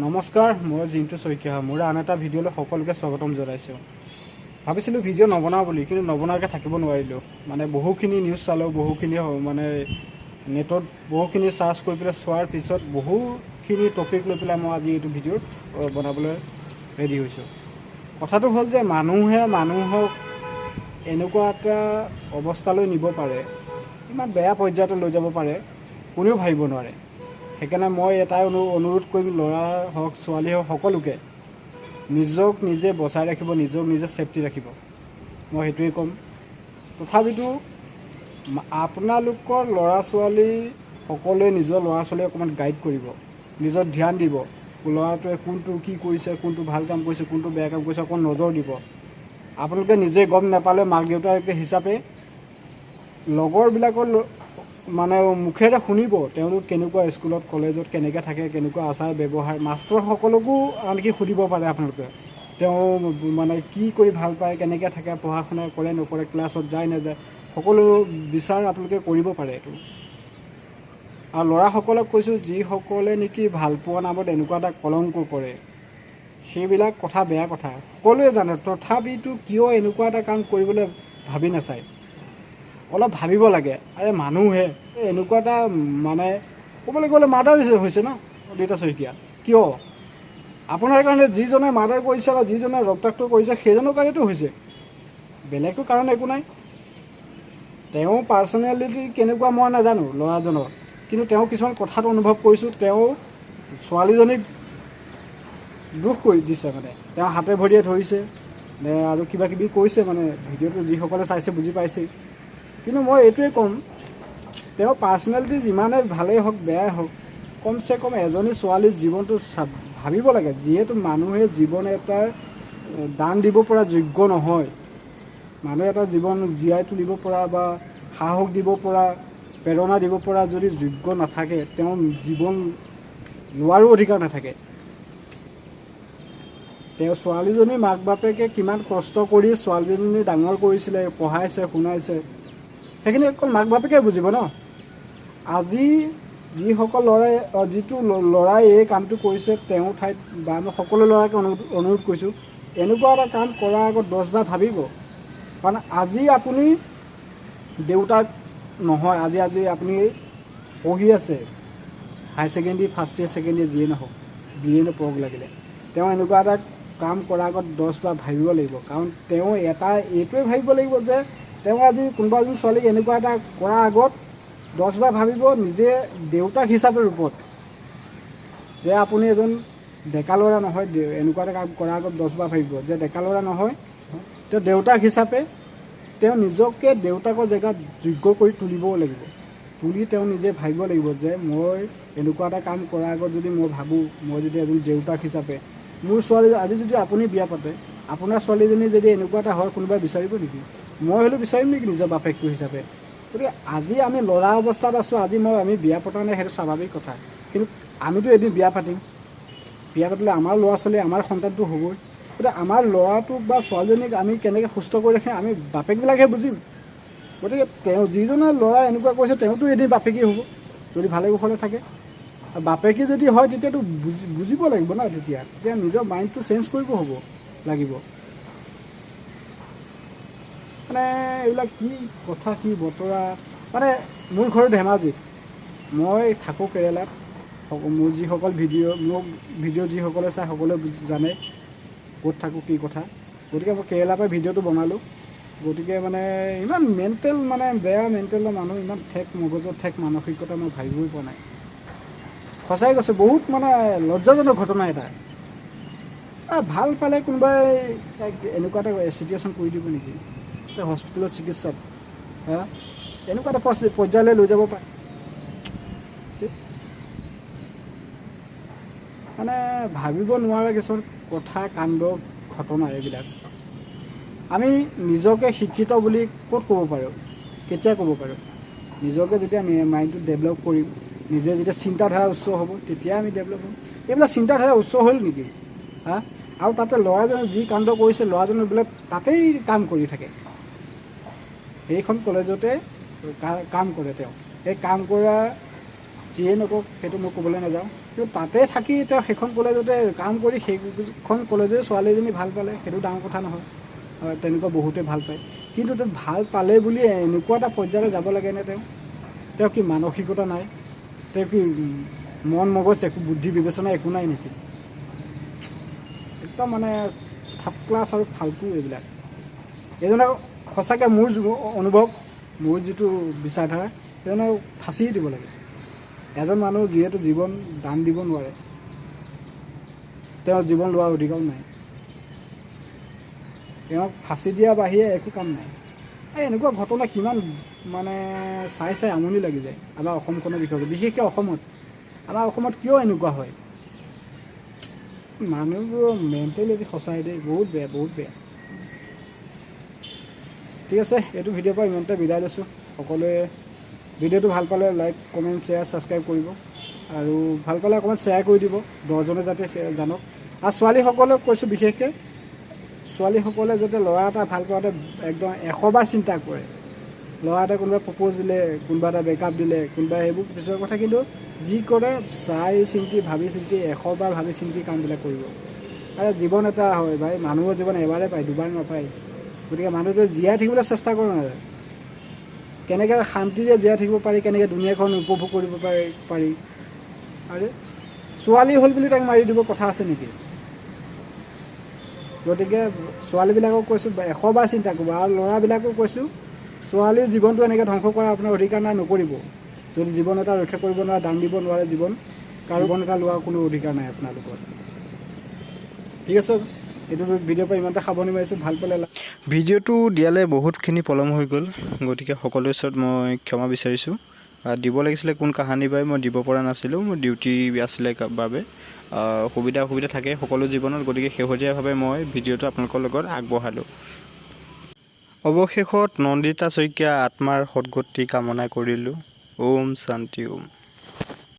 নমস্কাৰ, মই জিন্তু শইকীয়া। মোৰ আন এটা ভিডিঅ'লৈ সকলোকে স্বাগতম জনাইছোঁ। ভাবিছিলোঁ ভিডিঅ' নবনাওঁ বুলি, কিন্তু নবনাকৈ থাকিব নোৱাৰিলোঁ। মানে বহুখিনি নিউজ চালোঁ, বহুখিনি মানে নেটত বহুখিনি চাৰ্চ কৰি পেলাই চোৱাৰ পিছত বহুখিনি টপিক লৈ পেলাই মই আজি এইটো ভিডিঅ'ত বনাবলৈ ৰেডি হৈছোঁ। কথাটো হ'ল যে মানুহে মানুহক এনেকুৱা এটা অৱস্থালৈ নিব পাৰে, ইমান বেয়া পৰ্যায়ত লৈ যাব পাৰে, কোনেও ভাবিব নোৱাৰে। সেইকাৰণে মই এটাই অনুৰোধ কৰিম, ল'ৰা হওক ছোৱালী হওক সকলোকে নিজক নিজে বচাই ৰাখিব, নিজক নিজে ছেফটি ৰাখিব। মই সেইটোৱেই ক'ম। তথাপিতো আপোনালোকৰ ল'ৰা ছোৱালী সকলোৱে নিজৰ ল'ৰা ছোৱালীক অকণমান গাইড কৰিব, নিজৰ ধ্যান দিব। ল'ৰাটোৱে কোনটো কি কৰিছে, কোনটো ভাল কাম কৰিছে, কোনটো বেয়া কাম কৰিছে, অকণ নজৰ দিব। আপোনালোকে নিজে গম নাপালে মাক দেউতাক হিচাপে লগৰবিলাকৰ মানে মুখেৰে শুনিব, তেওঁলোক কেনেকুৱা স্কুলত কলেজত কেনেকৈ থাকে, কেনেকুৱা আচাৰ ব্যৱহাৰ। মাষ্টৰসকলকো আনকি সুধিব পাৰে আপোনালোকে, তেওঁ মানে কি কৰি ভাল পায়, কেনেকৈ থাকে, পঢ়া শুনা কৰে নকৰে, ক্লাছত যায় নাযায়, সকলো বিচাৰ আপোনালোকে কৰিব পাৰে এইটো। আৰু ল'ৰাসকলক কৈছোঁ, যিসকলে নেকি ভালপোৱা নামত এনেকুৱা এটা কলংক কৰে, সেইবিলাক কথা বেয়া কথা, সকলোৱে জানে। তথাপিতো কিয় এনেকুৱা এটা কাম কৰিবলৈ ভাবি নাচায়? অলপ ভাবিব লাগে। আৰে মানুহহে এনেকুৱা এটা মানে ক'বলৈ গ'লে মাৰ্ডাৰ হৈছে ন ৰীতা শইকীয়া। কিয়? আপোনাৰ কাৰণে যিজনে মাৰ্ডাৰ কৰিছে বা যিজনে ৰক্তাক্ত কৰিছে সেইজনৰ কাৰণেতো হৈছে, বেলেগটো কাৰণ একো নাই। তেওঁ পাৰ্চনেলিটি কেনেকুৱা মই নাজানো ল'ৰাজনৰ, কিন্তু তেওঁ কিছুমান কথাত অনুভৱ কৰিছোঁ, তেওঁ ছোৱালীজনীক দুখ কৰি দিছে। মানে তেওঁ হাতে ভৰিয়ে ধৰিছে নে আৰু কিবা কিবি কৈছে, মানে ভিডিঅ'টো যিসকলে চাইছে বুজি পাইছে। কিন্তু মই এইটোৱে ক'ম, তেওঁ পাৰ্চনেলিটি যিমানেই ভালেই হওক বেয়াই হওক, কমচে কম এজনী ছোৱালীৰ জীৱনটো ভাবিব লাগে। যিহেতু মানুহে জীৱন এটাৰ দান দিব পৰা যোগ্য নহয়, মানুহে এটা জীৱন জীয়াই তুলিব পৰা বা সাহস দিব পৰা, প্ৰেৰণা দিব পৰা যদি যোগ্য নাথাকে, তেওঁ জীৱন লোৱাৰো অধিকাৰ নাথাকে। তেওঁ ছোৱালীজনী মাক বাপেকে কিমান কষ্ট কৰি ছোৱালীজনী ডাঙৰ কৰিছিলে, পঢ়াইছে শুনাইছে, সেইখিনি অকল মাক বাপেকে বুজিব ন। আজি যিসকল ল'ৰাই যিটো ল'ৰাই এই কামটো কৰিছে, তেওঁৰ ঠাইত বা মই সকলো ল'ৰাকে অনুৰোধ কৰিছোঁ, এনেকুৱা এটা কাম কৰাৰ আগত 10 বাৰ ভাবিব। কাৰণ আজি আপুনি দেউতাক নহয়, আজি আপুনি পঢ়ি আছে, higher secondary first year second year যিয়ে নহওক, বিয়ে নপঢ়ক লাগিলে, তেওঁ এনেকুৱা এটা কাম কৰাৰ আগত 10 বাৰ ভাবিব লাগিব। কাৰণ তেওঁ এইটোৱে ভাবিব লাগিব যে তেওঁ আজি কোনোবা এজন ছোৱালীক এনেকুৱা এটা কৰাৰ আগত 10 বাৰ ভাবিব, নিজে দেউতাক হিচাপে ৰূপত, যে আপুনি এজন ডেকা ল'ৰা নহয়। এনেকুৱা এটা কাম কৰাৰ আগত 10 বাৰ ভাবিব যে ডেকা ল'ৰা নহয়, তেওঁ দেউতাক হিচাপে তেওঁ নিজকে দেউতাকৰ জেগাত যোগ্য কৰি তুলিবও লাগিব। তুলি তেওঁ নিজে ভাবিব লাগিব যে মই এনেকুৱা এটা কাম কৰাৰ আগত যদি মই ভাবোঁ, মই যদি এজন দেউতাক হিচাপে মোৰ ছোৱালী, আজি যদি আপুনি বিয়া পাতে, আপোনাৰ ছোৱালীজনী যদি এনেকুৱা এটা হয়, কোনোবাই বিচাৰিব নেকি? মই হ'লেও বিচাৰিম নেকি নিজৰ বাপেকটো হিচাপে? গতিকে আজি আমি ল'ৰা অৱস্থাত আছোঁ, আজি আমি বিয়া পতা নাই, সেইটো স্বাভাৱিক কথা। কিন্তু আমিতো এদিন বিয়া পাতিম, বিয়া পাতিলে আমাৰ ল'ৰা ছোৱালী, আমাৰ সন্তানটো হ'বই। গতিকে আমাৰ ল'ৰাটোক বা ছোৱালীজনীক আমি কেনেকৈ সুস্থ কৰি ৰাখিম, আমি বাপেকবিলাকহে বুজিম। গতিকে তেওঁ যিজনে ল'ৰা এনেকুৱা কৰিছে, তেওঁতো এদিন বাপেকেই হ'ব, যদি ভালে কুশলে থাকে। বাপেকে যদি হয়, তেতিয়াতো বুজিব লাগিব ন। তেতিয়া নিজৰ মাইণ্ডটো চেঞ্জ কৰিব হ'ব লাগিব। মানে এইবিলাক কি কথা, কি বতৰা। মানে মোৰ ঘৰ ধেমাজিত, মই থাকোঁ কেৰেলাত। মোৰ যিসকল ভিডিঅ' যিসকলে চাই সকলোৱে জানে ক'ত থাকোঁ, কি কথা। গতিকে মই কেৰেলাৰ পৰা ভিডিঅ'টো বনালোঁ। গতিকে মানে ইমান মেণ্টেল, মানে বেয়া মেণ্টেলৰ মানুহ, ইমান ঠেক মগজৰ, ঠেক মানসিকতা মই ভাবিবই পোৱা নাই। সঁচাই কৈছে, বহুত মানে লজ্জাজনক ঘটনা এটা। ভাল পালে কোনোবাই এনেকুৱা এটা চিটুৱেশ্যন কৰি দিব নেকি? হস্পিটেলৰ চিকিৎসাত এনেকুৱা এটা পৰ্যায়লৈ লৈ যাব পাৰে। মানে ভাবিব নোৱাৰা কিছুমান কথা, কাণ্ড, ঘটনা এইবিলাক। আমি নিজকে শিক্ষিত বুলি ক'ত ক'ব পাৰোঁ, কেতিয়া ক'ব পাৰোঁ? নিজকে যেতিয়া মাইণ্ডটো ডেভেলপ কৰিম, নিজে যেতিয়া চিন্তাধাৰা উচ্চ হ'ব, তেতিয়া আমি ডেভেলপ হ'ম। এইবিলাক চিন্তাধাৰা উচ্চ হ'ল নেকি? আৰু তাতে ল'ৰাজনে যি কাণ্ড কৰিছে, ল'ৰাজনে বোলে তাতেই কাম কৰি থাকে, সেইখন কলেজতে কাম কৰে তেওঁ। সেই কাম কৰা যিয়ে নকওক, সেইটো মই ক'বলৈ নাযাওঁ। কিন্তু তাতে থাকি তেওঁ সেইখন কলেজতে কাম কৰি সেইখন কলেজে ছোৱালীজনী ভাল পালে, সেইটো ডাঙৰ কথা নহয়। তেনেকুৱা বহুতে ভাল পায়, কিন্তু তেওঁ ভাল পালে বুলি এনেকুৱা এটা পৰ্যায়লৈ যাব লাগেনে? তেওঁ কি মানসিকতা নাই? তেওঁ কি মন মগজ একো বুদ্ধি বিবেচনা একো নাই নেকি? একদম মানে থাৰ্ড ক্লাছ আৰু ফাল্টু এইবিলাক। এইজনক সঁচাকৈ মোৰ অনুভৱ, মোৰ যিটো বিচাৰধাৰা, এইজনক ফাঁচি দিব লাগে। এজন মানুহ যিহেতু জীৱন দান দিব নোৱাৰে, তেওঁৰ জীৱন লোৱাৰ অধিকাৰ নাই, তেওঁক ফাঁচি দিয়া বাহিৰে একো কাম নাই। এনেকুৱা ঘটনা কিমান মানে চাই আমনি লাগি যায় আমাৰ অসমখনৰ বিষয়ে, বিশেষকৈ অসমত। আমাৰ অসমত কিয় এনেকুৱা হয়? মানুহবোৰৰ মেণ্টেলিটি সঁচাই দেই, বহুত বেয়া, বহুত বেয়া। ঠিক আছে, এইটো ভিডিঅ'ৰ পৰা ইমানতে বিদায় লৈছোঁ। সকলোৱে ভিডিঅ'টো ভাল পালে লাইক, কমেণ্ট, শ্বেয়াৰ, ছাবস্ক্ৰাইব কৰিব, আৰু ভাল পালে অকণমান শ্বেয়াৰ কৰি দিব, 10জনে যাতে জানক। আৰু ছোৱালীসকলক কৈছোঁ, বিশেষকৈ ছোৱালীসকলে যাতে ল'ৰা এটা ভাল পাওঁতে একদম 100 বাৰ চিন্তা কৰে। ল'ৰা এটা কোনোবাই প্ৰপ'জ দিলে, কোনোবা এটা ব্ৰেকআপ দিলে, কোনোবাই সেইবোৰ পিছৰ কথা, কিন্তু যি কৰে চাই চিন্তি ভাবি চিন্তি 100 বাৰ ভাবি চিন্তি কামবিলাক কৰিব। আৰু জীৱন এটা হয় ভাই, মানুহৰ জীৱন এবাৰেই পায়, দুবাৰ নাপায়। গতিকে মানুহটোৱে জীয়াই থাকিবলৈ চেষ্টা কৰা নাযায়, কেনেকৈ শান্তিৰে জীয়াই থাকিব পাৰি, কেনেকৈ দুনীয়াখন উপভোগ কৰিব পাৰি। আৰু ছোৱালী হ'ল বুলি তাক মাৰি দিব কথা আছে নেকি? গতিকে ছোৱালীবিলাকক কৈছোঁ 100 বাৰ চিন্তা কৰিব, আৰু ল'ৰাবিলাকক কৈছোঁ ছোৱালীৰ জীৱনটো এনেকৈ ধ্বংস কৰাৰ আপোনাৰ অধিকাৰ নাই, নকৰিব। যদি জীৱন এটা ৰক্ষা কৰিব নোৱাৰে, দান দিব নোৱাৰে জীৱন, কাৰ্বন এটা লোৱাৰ কোনো অধিকাৰ নাই আপোনালোকৰ। ঠিক আছে, এইটো ভিডিঅ'ৰ পৰা ইমানতে সাৱধানী মাৰিছোঁ। ভাল পালে ভিডিঅ'টো দিয়ালে বহুতখিনি পলম হৈ গ'ল, গতিকে সকলোৰে ওচৰত মই ক্ষমা বিচাৰিছোঁ। দিব লাগিছিলে কোন কাহানী বাই মই দিব পৰা নাছিলোঁ, মোৰ ডিউটি আছিলে বাবে। অসুবিধা থাকে সকলো জীৱনত, গতিকে শেহতীয়াভাৱে মই ভিডিঅ'টো আপোনালোকৰ লগত আগবঢ়ালোঁ। অৱশেষত নন্দিতা শইকীয়া আত্মাৰ সদ্গতি কামনা কৰিলোঁ। ওম শান্তি ওম।